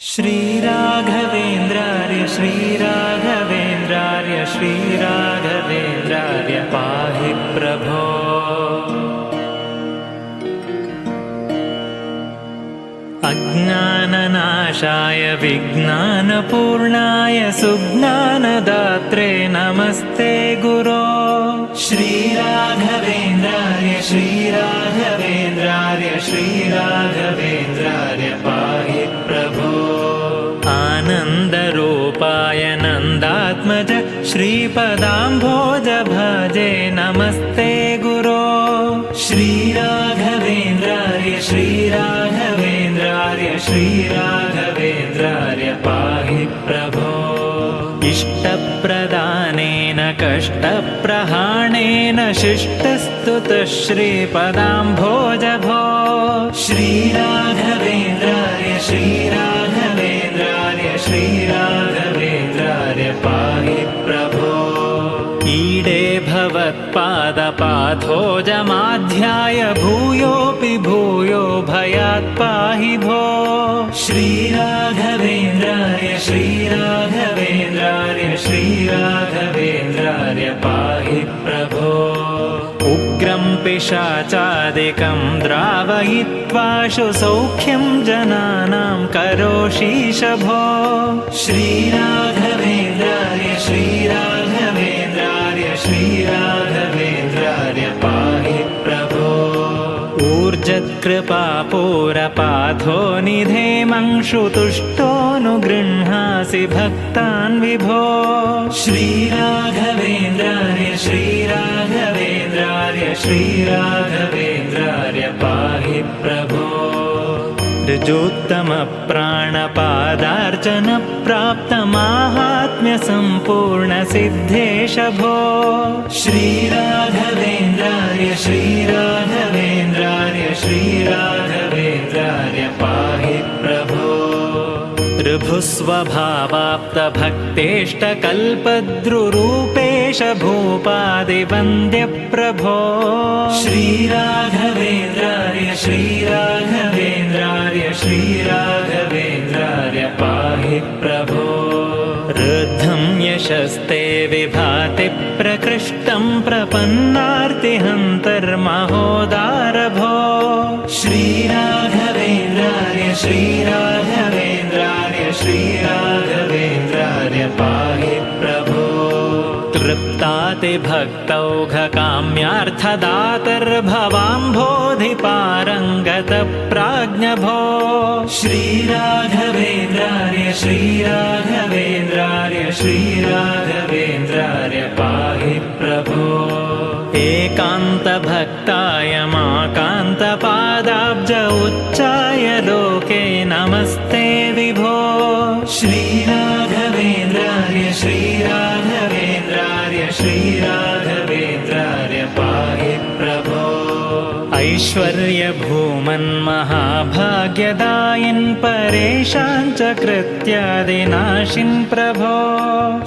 श्रीराघवेन्द्रार्य श्रीराघवेन्द्रार्य श्रीराघवेन्द्रार्य पाहि प्रभो। अज्ञाननाशाय विज्ञानपूर्णाय सुज्ञानदात्रे नमस्ते गुरो। श्रीराघवेन्द्रार्य श्रीराघवेन्द्रार्य श्रीराघवेन्द्रार्य पाहि प्रभो। आनन्दरूपाय नन्दात्मज श्रीपदाम्भोज भजे नमस्ते गुरो। श्रीराघवेन्द्रार्य श्रीराघवेन्द्रार्य श्रीराघवेन्द्रार्य पाहि प्रभो। इष्टप्रदानेन कष्टप्रहाणेन शिष्टस्तुतः श्रीपदाम्भोज भो। श्रीराघवेन्द्रार्य श्रीराघवेन्द्रार्य श्रीराघवेन्द्रार्य पाहि प्रभो। ईडे भवत्पादपाथोजमाध्याय भूयोऽपि भूयो भयात् पाहि भो। श्रीराघवेन्द्रार्य श्रीराघवेन्द्रार्य श्रीराघवेन्द्रार्य पाहि प्रभो। उग्रं पिशाचादिकं द्रावयित्वाशु सौख्यं जनानां करोषीश भो। श्रीराघवेन्द्रार्य श्रीराघवेन्द्रार्य श्रीराघवेन्द्रार्य पाहि प्रभो। ऊर्जत्कृपापूरपाथो निधेमंशुतुष्टोऽनुगृह्णासि भक्तान् विभो। श्रीराघवेन्द्रार्य श्रीराघवेन्द्रार्य श्रीराघवेन्द्रार्य पाहि प्रभो। ऋजोत्तमप्राणपादार्चन प्राप्तमाहात्म्यसम्पूर्णसिद्धेश भो। श्रीराघवेन्द्रार्य श्रीराघवेन्द्रार्य श्रीराघवेन्द्रार्य पाहि प्रभो। ऋभुस्वभावाप्तभक्तेष्टकल्पद्रुरूपेश भूपादिवन्द्यप्रभो। श्रीराघवेन्द्रार्य श्रीराघवेन्द्रार्य श्रीराघवेन्द्रार्य पाहि प्रभो। ऋद्धं यशस्ते विभाति प्रकृष्टं प्रपन्नार्तिहन्तर्महोदार भो। श्रीराघवेन्द्रार्य श्रीराघवेन्द्रार्य श्रीराघवेन्द्रार्य पाहि प्रभो। तृप्तातिभक्तौघकाम्यार्थदातर्भवाम्भोधिपारङ्गतप्राज्ञभो। श्रीराघवेन्द्रार्य श्रीराघवेन्द्रार्य श्रीराघवेन्द्रार्य पाहि प्रभो। एकान्तभक्ताय माकान्तपादाब्ज उच्चाय लोके नमस्ते विभो। श्रीराघवेन्द्रार्य श्रीराघवेन्द्रार्य श्रीराघवेन्द्रार्य पाहि प्रभो। ऐश्वर्यभूमन्महाभाग्यदायिन् परेशान् च कृत्यादिनाशिन् प्रभो।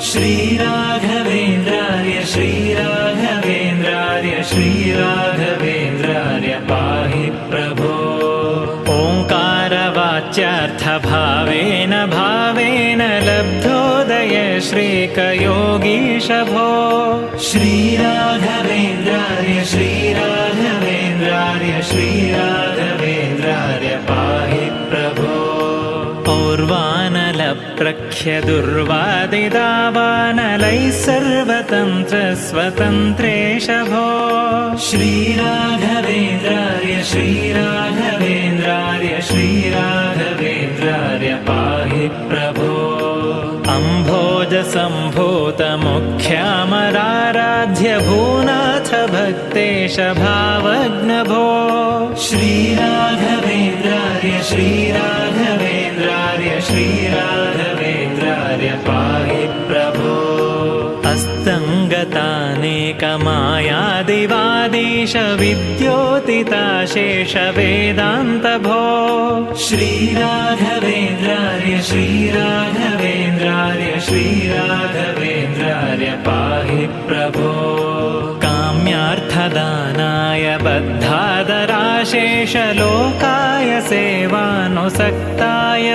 श्रीराघवेन्द्रार्य श्रीराघवेन्द्रार्य श्रीराघवेन्द्रार्य पाहि प्रभो। ओङ्कारवाच्यार्थभावेन भावेन लब्धोदय श्रीकयोगीश भो। श्रीराघवेन्द्रार्य श्रीराघवेन्द्रार्य श्रीराघवेन्द्रार्य पाहि प्रभो। और्वानलप्रख्यदुर्वादिदावानलैः सर्वतन्त्रस्वतन्त्रेश भो। श्रीराघवेन्द्रार्य श्रीराघवेन्द्रार्य श्रीराघवेन्द्रार्य पाहि प्रभो। अम्भोजसम्भूतमुख्यामराराध्य भूनाथ भक्तेश भावज्ञभो। श्रीराघवेन्द्रार्य श्रीराघवेन्द्रार्य श्रीराघवेन्द्रार्य पाहि प्रभो। अस्तङ्गतानेकमायादिवादीश विद्योतिताशेष वेदान्तभो। श्रीराघवेन्द्रार्य श्रीराघवेन्द्रार्य श्रीराघवेन्द्रार्य पाहि प्रभो। काम्यार्थदानाय बद्धादराशेष लोकाय सेवानुसक्ताय